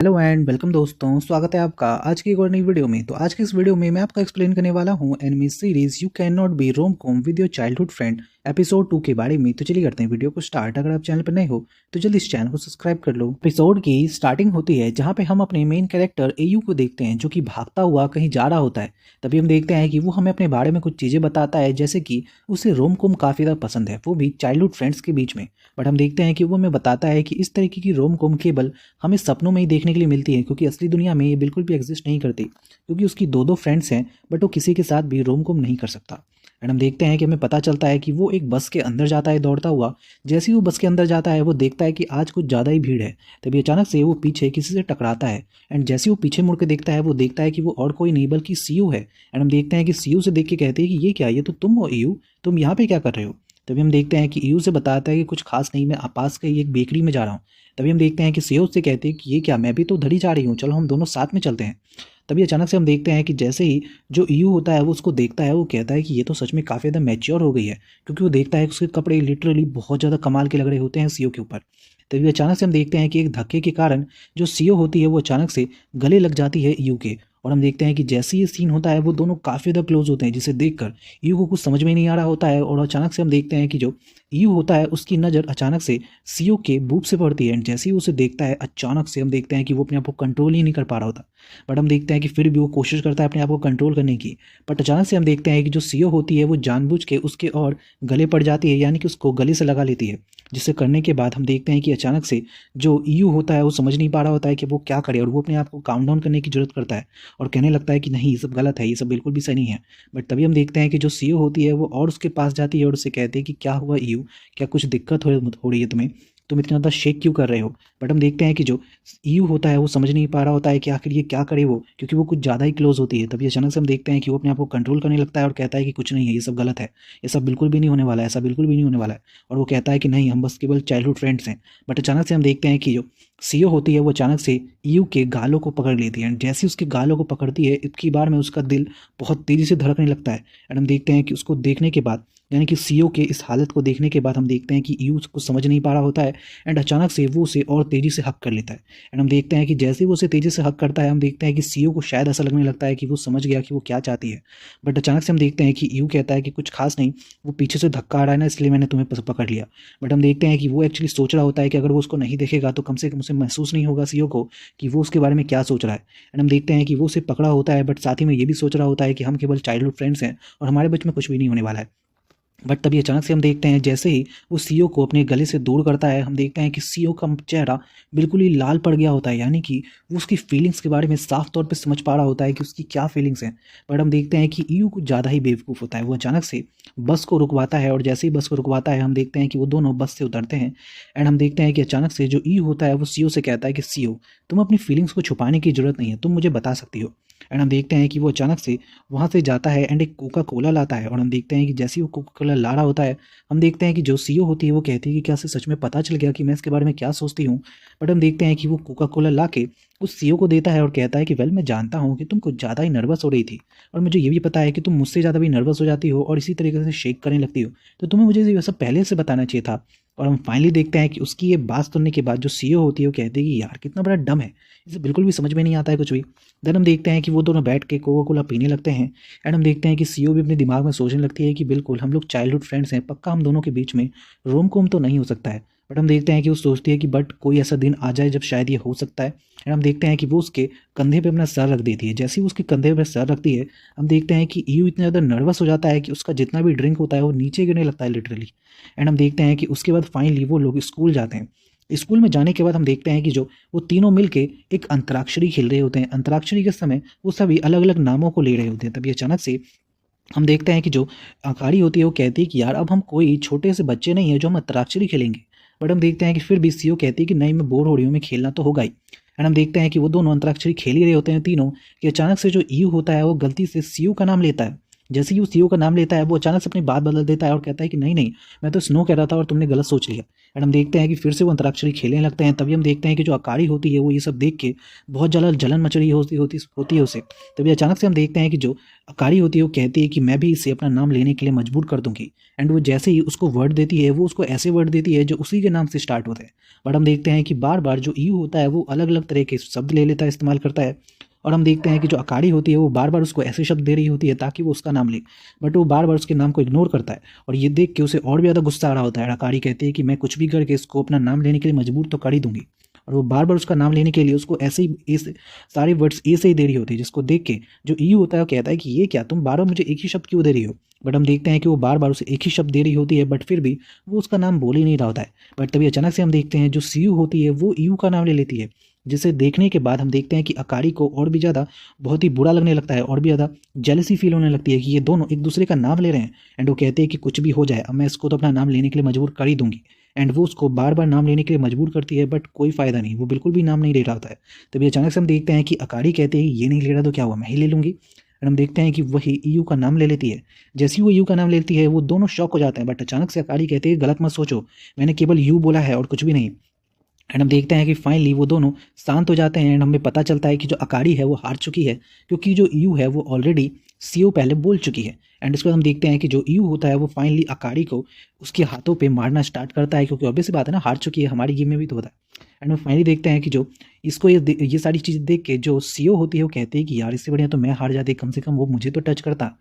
Hello and welcome दोस्तों, स्वागत है आपका आज की एक और नई वीडियो में। तो आज की इस वीडियो में मैं आपको एक्सप्लेन करने वाला हूँ anime series you can not be rom com with your childhood friend episode 2 के बारे में। तो चलिए करते हैं वीडियो को स्टार्ट। अगर आप चैनल पर नए हो तो जल्दी इस चैनल को सब्सक्राइब कर लो। एपिसोड की स्टार्टिंग होती है जहाँ पे हम अपने मेन कैरेक्टर एयू को देखते हैं जो कि भागता हुआ कहीं जा रहा होता है। तभी हम देखते हैं कि वो हमें अपने बारे में कुछ चीज़ें बताता है, जैसे कि उसे रोम कॉम काफ़ी ज़्यादा पसंद है, वो भी चाइल्डहुड फ्रेंड्स के बीच में। बट हम देखते हैं कि वो हमें बताता है कि इस तरीके की रोम कॉम केवल हमें सपनों में ही देखने के लिए मिलती है, क्योंकि असली दुनिया में ये बिल्कुल भी एग्जिस्ट नहीं करती। क्योंकि उसकी दो दो फ्रेंड्स हैं बट वो किसी के साथ भी रोम कॉम नहीं कर सकता। एंड हम देखते हैं कि हमें पता चलता है कि वो एक बस के अंदर जाता है दौड़ता हुआ। जैसे ही वो बस के अंदर जाता है वो देखता है कि आज कुछ ज़्यादा ही भीड़ है। तभी अचानक से वो पीछे किसी से टकराता है। एंड जैसे ही वो पीछे मुड़ के देखता है वो देखता है कि वो और कोई नहीं बल्कि सीयू है। एंड हम देखते हैं कि सीयू से देख के कहते हैं कि ये क्या, ये तो तुम हो ईयू, तुम यहाँ पे क्या कर रहे हो। तभी हम देखते हैं कि ईयू से बताता है कि कुछ खास नहीं, मैं पास के एक बेकरी में जा रहा हूँ। तभी हम देखते हैं कि सीयू से कहते हैं कि ये क्या, मैं भी तो उधर ही जा रही हूँ, चलो हम दोनों साथ में चलते हैं। तभी अचानक से हम देखते हैं कि जैसे ही जो ईयू होता है वो उसको देखता है, वो कहता है कि ये तो सच में काफ़ी ज़्यादा मैच्योर हो गई है, क्योंकि वो देखता है कि उसके कपड़े लिटरली बहुत ज़्यादा कमाल के लग रहे होते हैं सीओ के ऊपर। तभी अचानक से हम देखते हैं कि एक धक्के के कारण जो सीओ होती है वो अचानक से गले लग जाती है ईयू के। और हम देखते हैं कि जैसे ये सीन होता है वो दोनों काफ़ी ज़्यादा क्लोज होते हैं, जिसे देखकर ईयू को कुछ समझ में नहीं आ रहा होता है। और अचानक से हम देखते हैं कि जो ईयू होता है उसकी नज़र अचानक से सीओ के बूब से पड़ती है। एंड जैसे ही उसे देखता है अचानक से हम देखते हैं कि वो अपने आप को कंट्रोल ही नहीं कर पा रहा होता। बट हम देखते हैं कि फिर भी वो कोशिश करता है अपने आप को कंट्रोल करने की। बट अचानक से हम देखते हैं कि जो सीओ होती है वो जानबूझ के उसके और गले पड़ जाती है, यानी कि उसको गले से लगा लेती है। जिसे करने के बाद हम देखते हैं कि अचानक से जो ईयू होता है वो समझ नहीं पा रहा होता है कि वो क्या करे, और वो अपने आप को काउंट डाउन करने की जरूरत करता है और कहने लगता है कि नहीं, ये सब गलत है, ये सब बिल्कुल भी सही नहीं है। बट तभी हम देखते हैं कि जो सीओ होती है वो और उसके पास जाती है और उससे कहती है कि क्या हुआ ईयू, क्या कुछ दिक्कत हो रही है तुम्हें, तुम इतना ज़्यादा शेक क्यों कर रहे हो। बट हम देखते हैं कि जो ईयू होता है वो समझ नहीं पा रहा होता है कि आखिर ये क्या करे वो, क्योंकि वो कुछ ज़्यादा ही क्लोज होती है। तभी अचानक से हम देखते हैं कि वो अपने आप को कंट्रोल करने लगता है और कहता है कि कुछ नहीं है, ये सब गलत है, ये सब बिल्कुल भी नहीं होने वाला है, ऐसा बिल्कुल भी नहीं होने वाला है। और वो कहता है कि नहीं, हम बस केवल चाइल्डहुड फ्रेंड्स हैं। बट अचानक से हम देखते हैं कि जो सीओ होती है वो अचानक से ईयू के गालों को पकड़ लेती है। एंड जैसे उसके गालों को पकड़ती है इतनी बार में उसका दिल बहुत तेज़ी से धड़कने लगता है। एंड हम देखते हैं कि उसको देखने के बाद, यानी कि सीओ के इस हालत को देखने के बाद हम देखते हैं कि ईयू उसको समझ नहीं पा रहा होता है। एंड अचानक से वो उसे और तेज़ी से हक कर लेता है। एंड हम देखते हैं कि जैसे वो उसे तेज़ी से हक करता है हम देखते हैं कि सीओ को शायद ऐसा लगने लगता है कि वो समझ गया कि वो क्या चाहती है। बट अचानक से हम देखते हैं कि ईयू कहता है कि कुछ खास नहीं, वो पीछे से धक्का आ रहा है ना, इसलिए मैंने तुम्हें पकड़ लिया। बट हम देखते हैं कि वो एक्चुअली सोच रहा होता है कि अगर वो उसको नहीं देखेगा तो कम से कम उसे महसूस नहीं होगा सीओ को कि वो उसके बारे में क्या सोच रहा है। एंड हम देखते हैं कि वो उसे पकड़ा होता है, बट साथ ही में ये भी सोच रहा होता है कि हम केवल चाइल्डहुड फ्रेंड्स हैं और हमारे बीच में कुछ भी नहीं होने वाला है। बट तभी अचानक से हम देखते हैं जैसे ही वो सीओ को अपने गले से दूर करता है हम देखते हैं कि सीओ का चेहरा बिल्कुल ही लाल पड़ गया होता है, यानी कि वो उसकी फीलिंग्स के बारे में साफ तौर पे समझ पा रहा होता है कि उसकी क्या फीलिंग्स हैं। बट हम देखते हैं कि ईयू कुछ ज़्यादा ही बेवकूफ़ होता है, वो अचानक से बस को रुकवाता है। और जैसे ही बस को रुकवाता है हम देखते हैं कि वो दोनों बस से उतरते हैं। एंड हम देखते हैं कि अचानक से जो ईयू होता है वो सीओ से कहता है कि सीओ, तुम अपनी फीलिंग्स को छुपाने की ज़रूरत नहीं है, तुम मुझे बता सकती हो। एंड हम देखते हैं कि वो अचानक से वहाँ से जाता है एंड एक कोका कोला लाता है। और हम देखते हैं कि जैसे ही वो कोका कोला ला रहा होता है हम देखते हैं कि जो सीईओ होती है वो कहती है कि क्या उसे सच में पता चल गया कि मैं इसके बारे में क्या सोचती हूँ। बट हम देखते हैं कि वो कोका कोला ला के उस सीईओ को देता है और कहता है कि वेल, मैं जानता हूँ कि तुम कुछ ज़्यादा ही नर्वस हो रही थी, और मुझे ये भी पता है कि तुम मुझसे ज़्यादा भी नर्वस हो जाती हो और इसी तरीके से शेक करने लगती हो, तो तुम्हें मुझे ये सब पहले से बताना चाहिए था। और हम फाइनली देखते हैं कि उसकी ये बात सुनने के बाद जो सीईओ होती है वो कहती है कि यार कितना बड़ा डम है, इसे बिल्कुल भी समझ में नहीं आता है कुछ भी। देन हम देखते हैं कि वो दोनों बैठ के कोका कोला पीने लगते हैं। एंड हम देखते हैं कि सीईओ भी अपने दिमाग में सोचने लगती है कि बिल्कुल हम लोग चाइल्डहुड फ्रेंड्स हैं, पक्का हम दोनों के बीच में रोम कोम तो नहीं हो सकता है। बट हम देखते हैं कि वो सोचती है कि बट कोई ऐसा दिन आ जाए जब शायद ये हो सकता है। एंड हम देखते हैं कि वो उसके कंधे पे अपना सर रख देती है। जैसे ही वो उसके कंधे पे सर रखती है हम देखते हैं कि ईयू इतना ज़्यादा नर्वस हो जाता है कि उसका जितना भी ड्रिंक होता है वो नीचे गिरने लगता है लिटरली। एंड हम देखते हैं कि उसके बाद फाइनली वो लोग स्कूल जाते हैं। स्कूल में जाने के बाद हम देखते हैं कि जो वो तीनों मिलके एक अंतराक्षरी खेल रहे होते हैं। अंतराक्षरी के समय वो सभी अलग अलग नामों को ले रहे होते हैं। तभी अचानक से हम देखते हैं कि जो अकाड़ी होती है वो कहती है कि यार अब हम कोई छोटे से बच्चे नहीं है जो हम अंतराक्षरी खेलेंगे। बट हम देखते हैं कि फिर भी सीओ कहती है कि नहीं, मैं बोर हो रही हूँ, मैं खेलना तो होगा ही। एंड हम देखते हैं कि वो दोनों अंतराक्षरी खेल ही रहे होते हैं तीनों, कि अचानक से जो ईयू होता है वो गलती से सीयू का नाम लेता है। जैसे ही वो सीईओ का नाम लेता है वो अचानक से अपनी बात बदल देता है और कहता है कि नहीं नहीं, मैं तो स्नो कह रहा था और तुमने गलत सोच लिया। एंड हम देखते हैं कि फिर से वो अंतराक्षरी खेलने लगते हैं। तभी हम देखते हैं कि जो अकारी होती है वो ये सब देख के बहुत ज़्यादा जलन मच रही होती है उसे। तभी अचानक से हम देखते हैं कि जो अकारी होती है वो कहती है कि मैं भी इसे अपना नाम लेने के लिए मजबूर कर दूंगी। एंड वो जैसे ही उसको वर्ड देती है वो उसको ऐसे वर्ड देती है जो उसी के नाम से स्टार्ट होते हैं। बट हम देखते हैं कि बार बार जो यू होता है वो अलग अलग तरह के शब्द ले लेता है, इस्तेमाल करता है। और हम देखते हैं कि जो अकारी होती है वो बार बार उसको ऐसे शब्द दे रही होती है ताकि वो उसका नाम ले, बट वो बार बार उसके नाम को इग्नोर करता है। और ये देख के उसे और भी ज़्यादा गुस्सा आ रहा होता है। अकारी कहती है कि मैं कुछ भी करके इसको अपना नाम लेने के लिए मजबूर तो कर ही दूंगी। और वो बार बार उसका नाम लेने के लिए उसको ऐसे ही सारे वर्ड्स ए से ही दे रही होती है, जिसको देख के जो ई होता है वो कहता है कि ये क्या, तुम बार बार मुझे एक ही शब्द क्यों दे रही हो। बट हम देखते हैं कि वो बार बार उसे एक ही शब्द दे रही होती है, बट फिर भी वो उसका नाम बोल ही नहीं रहा होता है। बट तभी अचानक से हम देखते हैं जो सीयू होती है वो ईयू का नाम ले लेती है, जिसे देखने के बाद हम देखते हैं कि अकारी को और भी ज़्यादा बहुत ही बुरा लगने लगता है और भी ज़्यादा जेलसी फील होने लगती है कि ये दोनों एक दूसरे का नाम ले रहे हैं। एंड वो कहते हैं कि कुछ भी हो जाए, अब मैं इसको तो अपना नाम लेने के लिए मजबूर कर ही दूंगी। एंड वो उसको बार बार नाम लेने के लिए मजबूर करती है, बट कोई फ़ायदा नहीं, वो बिल्कुल भी नाम नहीं ले रहा होता है। तभी अचानक से हम देखते हैं कि अकारी कहते हैं ये नहीं ले रहा तो क्या हुआ, मैं ही ले लूँगी। एंड हम देखते हैं कि वही ईयू का नाम ले लेती है। जैसे ही वो यू का नाम लेती है वो दोनों शॉक हो जाते हैं, बट अचानक से अकारी कहते हैं गलत मत सोचो, मैंने केवल यू बोला है और कुछ भी नहीं। एंड हम देखते हैं कि फाइनली वो दोनों शांत हो जाते हैं। एंड हमें पता चलता है कि जो अकारी है वो हार चुकी है, क्योंकि जो यू है वो ऑलरेडी सीओ पहले बोल चुकी है। एंड इसके बाद हम देखते हैं कि जो यू होता है वो फाइनली अकारी को उसके हाथों पे मारना स्टार्ट करता है, क्योंकि ऑब्वियस सी बात है ना, हार चुकी है, हमारी गेम में भी तो होता है। एंड हम फाइनली देखते हैं कि जो इसको ये सारी चीज़ें देख के जो सीओ होती है वो कहते हैं कि यार इससे बढ़िया तो मैं हार जाती, कम से कम वो मुझे तो टच करता।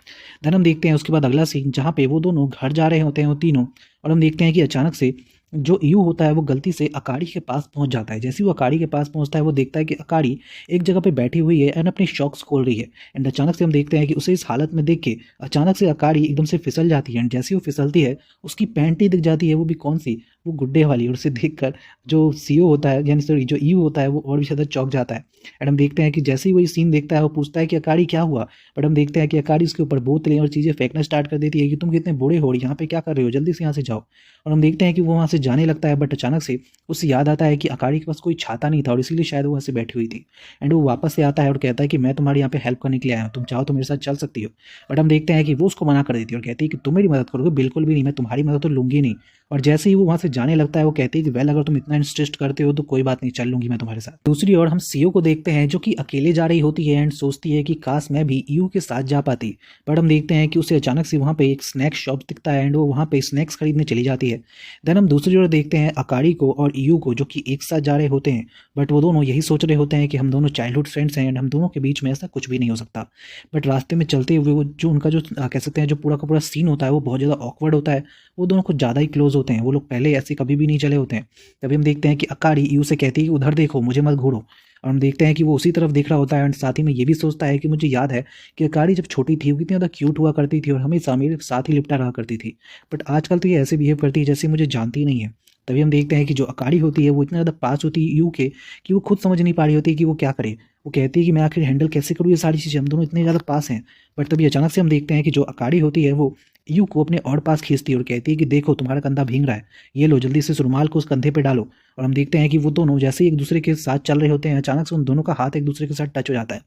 देन हम देखते हैं उसके बाद अगला सीन जहाँ पे वो दोनों घर जा रहे होते हैं वो तीनों। और हम देखते हैं कि अचानक से जो यू होता है वो गलती से अकारी के पास पहुंच जाता है। जैसे ही वो अकारी के पास पहुंचता है वो देखता है कि अकारी एक जगह पे बैठी हुई है एंड अपनी शॉक्स खोल रही है। एंड अचानक से हम देखते हैं कि उसे इस हालत में देख के अचानक से अकारी एकदम से फिसल जाती है। एंड जैसे ही वो फिसलती है उसकी पैंट ही दिख जाती है, वो भी कौन सी, वो गुड्डे वाली। और उसे देखकर जो सीओ होता है, यानी सॉरी जो यू होता है, वो और भी ज़्यादा चौंक जाता है। एंड हम देखते हैं कि जैसे ही वो ये सीन देखता है वो पूछता है कि अकारी क्या हुआ। बट हम देखते हैं कि अकारी उसके ऊपर बोतलें और चीज़ें फेंकना स्टार्ट कर देती है कि तुम कितने बूढ़े हो, यहाँ पे क्या कर रहे हो, जल्दी से यहाँ से जाओ। और हम देखते हैं कि वो वहाँ से जाने लगता है, बट अचानक से उससे याद आता है कि अकारी के पास कोई छाता नहीं था और इसीलिए शायद वो वहाँ से बैठी हुई थी। एंड वो वापस से आता है और कहता है कि मैं तुम्हारे यहाँ पे हेल्प करने के लिए आया हूँ, तुम चाहो तो मेरे साथ चल सकती हो। बट हम देखते हैं कि वो उसको मना कर देती है और कहती है कि तुम मेरी मदद करोगे, बिल्कुल भी नहीं, मैं तुम्हारी मदद तो लूंगी नहीं। और जैसे ही वो वहाँ से जाने लगता है वो कहती है कि वेल अगर तुम इतना इंसिस्ट करते हो तो कोई बात नहीं, चल लूंगी मैं तुम्हारे साथ। दूसरी ओर हम सीओ को देखते हैं जो कि अकेले जा रही होती है एंड सोचती है कि काश मैं भी यू के साथ जा पाती। बट हम देखते हैं कि उसे अचानक से वहाँ पे एक स्नैक शॉप दिखता है एंड वो वहाँ पे स्नैक्स खरीदने चली जाती है। देन हम दूसरी ओर देखते हैं अकारी को और यू को जो कि एक साथ जा रहे होते हैं, बट वो दोनों यही सोच रहे होते हैं कि हम दोनों चाइल्डहुड फ्रेंड्स हैं एंड हम दोनों के बीच में ऐसा कुछ भी नहीं हो सकता। बट रास्ते में चलते हुए वो जो उनका जो कह सकते हैं जो पूरा का पूरा सीन होता है वो बहुत ज़्यादा ऑकवर्ड होता है। वो दोनों कुछ ज़्यादा ही क्लोज होते हैं, वो लोग पहले ऐसे कभी भी नहीं चले होते हैं। तभी हम देखते हैं कि अकारी यू से कहती है कि उधर देखो, मुझे मत घूरो। और हम देखते हैं कि वो उसी तरफ देख रहा होता है एंड साथ ही में ये भी सोचता है कि मुझे याद है कि अकारी जब छोटी थी वो कितनी ज़्यादा क्यूट हुआ करती थी और हमेशा मेरे साथ ही लिपटा रहा करती थी, बट आजकल तो ये ऐसे बिहेव करती है जैसे मुझे जानती ही नहीं है। तभी हम देखते हैं कि जो अकारी होती है वो इतना ज़्यादा पास होती है यू के कि वो खुद समझ नहीं पा रही होती कि वो क्या करे। वो कहती है कि मैं आखिर हैंडल कैसे करूँ ये सारी चीज़ें, हम दोनों इतने ज़्यादा पास हैं। बट तभी अचानक से हम देखते हैं कि जो अकारी होती है वो यू को अपने और पास खींचती है और कहती है कि देखो तुम्हारा कंधा भीग रहा है, ये लो जल्दी से इस रुमाल को उस कंधे पे डालो। और हम देखते हैं कि वो दोनों जैसे ही एक दूसरे के साथ चल रहे होते हैं अचानक से उन दोनों का हाथ एक दूसरे के साथ टच हो जाता है,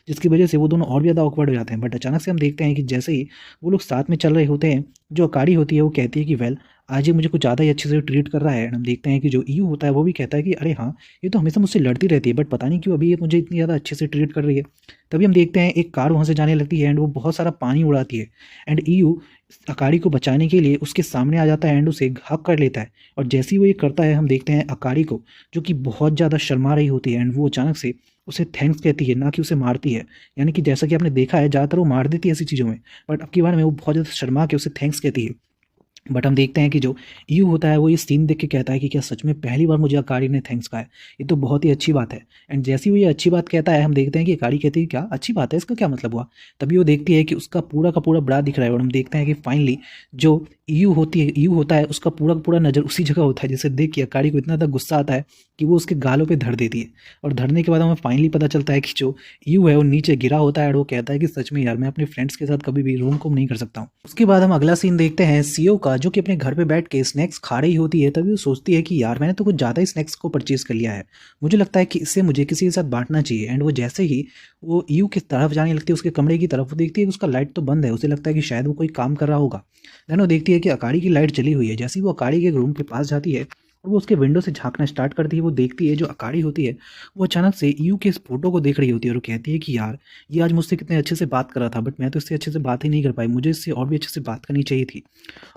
जिसकी वजह से वो दोनों और भी ज़्यादा ऑकवर्ड हो जाते हैं। बट अचानक से हम देखते हैं कि जैसे ही वो लोग साथ में चल रहे होते हैं, जो अकारी होती है वो कहती है कि वेल आज ये मुझे कुछ ज़्यादा ही अच्छे से ट्रीट कर रहा है। एंड हम देखते हैं कि जो यू होता है वो भी कहता है कि अरे हाँ, ये तो हमेशा मुझसे लड़ती रहती है बट पता नहीं क्यों अभी ये मुझे इतनी ज़्यादा अच्छे से ट्रीट कर रही है। तभी हम देखते हैं एक कार वहाँ से जाने लगती है एंड वो बहुत सारा पानी उड़ाती है एंड यू अकारी को बचाने के लिए उसके सामने आ जाता है एंड उसे हक कर लेता है। और जैसे ही वो ये करता है हम देखते हैं अकारी को जो कि बहुत ज़्यादा शर्मा रही होती है एंड वो अचानक से उसे थैंक्स कहती है, ना कि उसे मारती है। यानी कि जैसा कि आपने देखा है ज़्यादातर वो मार देती है ऐसी चीज़ों में, बट अब की बार में वो बहुत ज़्यादा शर्मा के उसे थैंक्स कहती है। बट हम देखते हैं कि जो यू होता है वो ये सीन देख के कहता है कि क्या सच में पहली बार मुझे अकारी ने थैंक्स कहा है, ये तो बहुत ही अच्छी बात है। एंड जैसे ही वो ये अच्छी बात कहता है हम देखते हैं कि अकारी कहती है क्या अच्छी बात है, इसका क्या मतलब हुआ। तभी वो देखती है कि उसका पूरा का पूरा बड़ा दिख रहा है और हम देखते हैं कि फाइनली जो यू होता है उसका पूरा का पूरा नज़र उसी जगह होता है, जिसे देख के अकारी को इतना ज़्यादा गुस्सा आता है कि वो उसके गालों पे धर देती है। और धरने के बाद हमें फाइनली पता चलता है कि जो यू है वो नीचे गिरा होता है और वो कहता है कि सच में यार मैं अपने फ्रेंड्स के साथ कभी भी रोम कॉम नहीं कर सकता हूँ। उसके बाद हम अगला सीन देखते हैं सीओ का, जो कि अपने घर पे बैठ के स्नैक्स खा रही होती है, तभी वो सोचती है कि यार मैंने तो कुछ ज़्यादा ही स्नैक्स को परचेज़ कर लिया है। मुझे लगता है कि इससे मुझे किसी के साथ बाँटना चाहिए। एंड वो जैसे ही वो ईयू की तरफ जाने लगती है, उसके कमरे की तरफ, वो देखती है कि उसका लाइट तो बंद है। उसे लगता है कि शायद वो कोई काम कर रहा होगा। देन वो देखती है कि अकाड़ी की लाइट जली हुई है। जैसे ही वो अकाड़ी के रूम के पास जाती है और वो उसके विंडो से झाँकना स्टार्ट करती है, वो देखती है जो अकाड़ी होती है, वो अचानक से ईयू के इस फ़ोटो को देख रही होती है और वो कहती है कि यार ये आज मुझसे कितने अच्छे से बात कर रहा था, बट मैं तो इससे अच्छे से बात ही नहीं कर पाई। मुझे इससे और भी अच्छे से बात करनी चाहिए थी।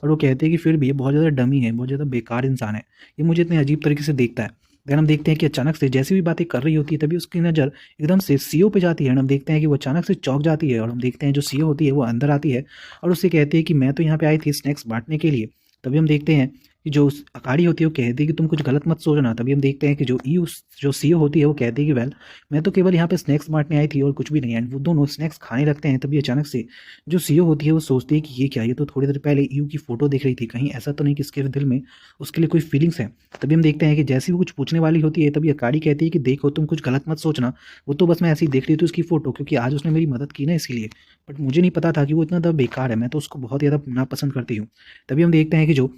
और वो कहते हैं कि फिर भी ये बहुत ज़्यादा डमी है, बहुत ज़्यादा बेकार इंसान है। ये मुझे इतने अजीब तरीके से देखता है। देन हम देखते हैं कि अचानक से जैसी भी बातें कर रही होती है, तभी उसकी नज़र एकदम से सीईओ पे जाती है। एंड हम देखते हैं कि वो अचानक से चौंक जाती है और हम देखते हैं जो सीईओ होती है वो अंदर आती है और उससे कहती है कि मैं तो यहाँ पे आई थी स्नैक्स बाँटने के लिए। तभी हम देखते हैं कि जो उस अकाड़ी होती है वो कहती है कि तुम कुछ गलत मत सोचना। तभी हम देखते हैं कि जो सीईओ होती है वो कहती है कि वेल मैं तो केवल यहाँ पे स्नैक्स बाँटने आई थी और कुछ भी नहीं। एंड वो दोनों स्नैक्स खाने लगते हैं। तभी अचानक से जो सीईओ होती है वो सोचती है कि ये क्या, ये तो थोड़ी देर पहले ईयू की फ़ोटो देख रही थी, कहीं ऐसा तो नहीं कि इसके दिल में उसके लिए कोई फीलिंग्स है। तभी हम देखते हैं कि जैसे ही वो कुछ पूछने वाली होती है, तभी अकाड़ी कहती है कि देखो तुम कुछ गलत मत सोचना, वो तो बस मैं ऐसे ही देख रही थी उसकी फ़ोटो, क्योंकि आज उसने मेरी मदद की ना इसीलिए। बट मुझे नहीं पता था कि वो इतना ज़्यादा बेकार है, मैं तो उसको बहुत ज़्यादा नापसंद करती हूँ। तभी हम देखते हैं कि जो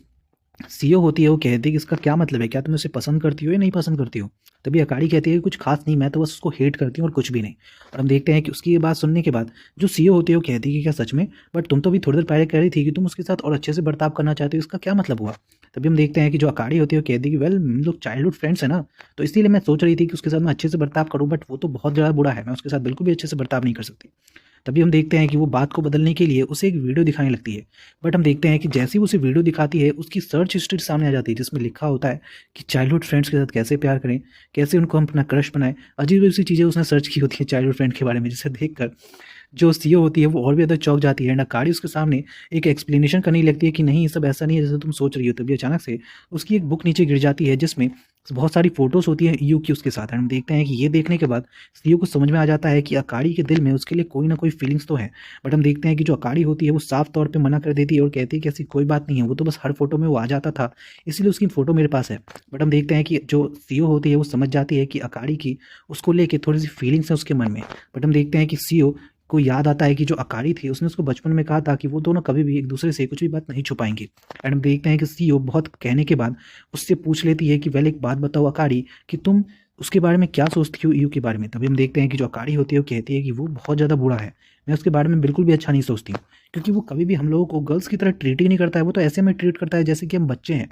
सीईओ होती है वो कहती है कि इसका क्या मतलब है? क्या तुम उसे पसंद करती हो या नहीं पसंद करती हो? तभी अकाड़ी कहती है कि कुछ ख़ास नहीं, मैं तो बस उसको हेट करती हूँ और कुछ भी नहीं। और हम देखते हैं कि उसकी ये बात सुनने के बाद जो सीईओ होती है वो कहती है कि क्या सच में? बट तुम तो अभी थोड़ी देर पहले कह रही थी कि तुम उसके साथ और अच्छे से बर्ताव करना चाहती हो, इसका क्या मतलब हुआ? तभी हम देखते हैं कि जो अकाड़ी होती है वो कहती है कि वेल हम लोग चाइल्डहुड फ्रेंड्स हैं ना, तो इसीलिए मैं सोच रही थी कि उसके साथ मैं अच्छे से बर्ताव करूँ, बट वो तो बहुत ज़्यादा बुरा है, मैं उसके साथ बिल्कुल भी अच्छे से बर्ताव नहीं कर सकती। तभी हम देखते हैं कि वो बात को बदलने के लिए उसे एक वीडियो दिखाने लगती है। बट हम देखते हैं कि जैसे ही उसे वीडियो दिखाती है, उसकी सर्च हिस्ट्री सामने आ जाती है, जिसमें लिखा होता है कि चाइल्डहुड फ्रेंड्स के साथ कैसे प्यार करें, कैसे उनको हम अपना क्रश बनाएँ। अजीब-अजीब सी चीज़ें उसने सर्च की होती है चाइल्डहुड फ्रेंड के बारे में, जिसे देखकर जो सीईओ होती है वो और भी ज़्यादा चौंक जाती है। एंड अकाड़ी उसके सामने एक एक्सप्लेनेशन करने लगती है कि नहीं, ये सब ऐसा नहीं है जैसा तुम सोच रही हो। तभी अचानक से उसकी एक बुक नीचे गिर जाती है, जिसमें बहुत सारी फ़ोटोज़ होती हैं ईयू की उसके साथ। एंड हम देखते हैं कि ये देखने के बाद सीईओ को समझ में आ जाता है कि अकाड़ी के दिल में उसके लिए कोई ना कोई फीलिंग्स तो है। बट हम देखते हैं कि जो अकाड़ी होती है वो साफ तौर पे मना कर देती है और कहती है कि ऐसी कोई बात नहीं है, वो तो बस हर फ़ोटो में वो आ जाता था, इसीलिए उसकी फ़ोटो मेरे पास है। बट हम देखते हैं कि जो सीईओ होती है वो समझ जाती है कि अकाड़ी की उसको लेके थोड़ी-सी फीलिंग्स है उसके मन में। बट हम देखते हैं कि सीईओ को याद आता है कि जो अकाड़ी थी उसने उसको बचपन में कहा था कि वो दोनों कभी भी एक दूसरे से कुछ भी बात नहीं छुपाएँगे। एंड हम देखते हैं कि सीईओ बहुत कहने के बाद उससे पूछ लेती है कि वेल एक बात बताओ अकाड़ी, कि तुम उसके बारे में क्या सोचती हो ईयू के बारे में? तभी हम देखते हैं कि जो अकाड़ी होती है वो कहती है कि वो बहुत ज़्यादा बुरा है। मैं उसके बारे में बिल्कुल भी अच्छा नहीं सोचती हूँ, क्योंकि वो कभी भी हम लोगों को गर्ल्स की तरह ट्रीट ही नहीं करता है, वो तो ऐसे में ट्रीट करता है जैसे कि हम बच्चे हैं।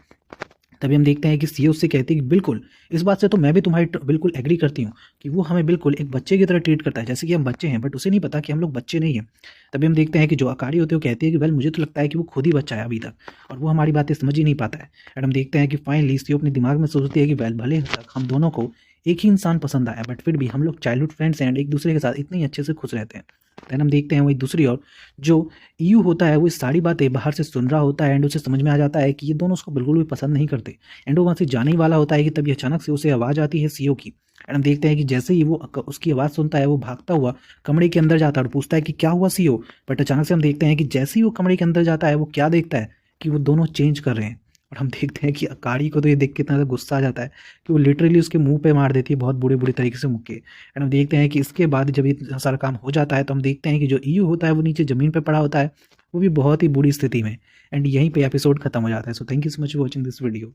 तभी हम देखते हैं कि सीईओ उससे कहती है कि बिल्कुल, इस बात से तो मैं भी तुम्हारी बिल्कुल एग्री करती हूँ कि वो हमें बिल्कुल एक बच्चे की तरह ट्रीट करता है, जैसे कि हम बच्चे हैं, बट उसे नहीं पता कि हम लोग बच्चे नहीं हैं। तभी हम देखते हैं कि जो अकाड़ी होती है वो कहती है कि वेल मुझे तो लगता है कि वो खुद ही बच्चा है अभी तक और वो हमारी बातें समझ ही नहीं पाता है। एंड हम देखते हैं कि फाइनली सीईओ अपने दिमाग में सोचती है कि वेल भले तक हम दोनों को एक ही इंसान पसंद आया, बट फिर भी हम लोग चाइल्डहुड फ्रेंड्स हैं एंड एक दूसरे के साथ इतने ही अच्छे से खुश रहते हैं। देन हम देखते हैं वहीं दूसरी ओर जो ईयू होता है वो ये सारी बातें बाहर से सुन रहा होता है एंड उसे समझ में आ जाता है कि ये दोनों उसको बिल्कुल भी पसंद नहीं करते। एंड वो वहाँ से जाने ही वाला होता है कि तभी अचानक से उसे आवाज़ आती है सीईओ की। एंड हम देखते हैं कि जैसे ही वो उसकी आवाज़ सुनता है, वो भागता हुआ कमरे के अंदर जाता है और पूछता है कि क्या हुआ सीईओ? बट अचानक से हम देखते हैं कि जैसे ही वो कमरे के अंदर जाता है, वो क्या देखता है कि वो दोनों चेंज कर रहे हैं। और हम देखते हैं कि अकाड़ी को तो ये देख के इतना ज़्यादा गुस्सा आ जाता है कि वो लिटरली उसके मुँह पे मार देती है बहुत बुरे-बुरे तरीके से मुक्के। एंड हम देखते हैं कि इसके बाद जब ये इतना सारा काम हो जाता है, तो हम देखते हैं कि जो ईयू होता है वो नीचे ज़मीन पे पड़ा होता है, वो भी बहुत ही बुरी स्थिति में। एंड यहीं पे एपिसोड खत्म हो जाता है। So thank you so much for watching this video.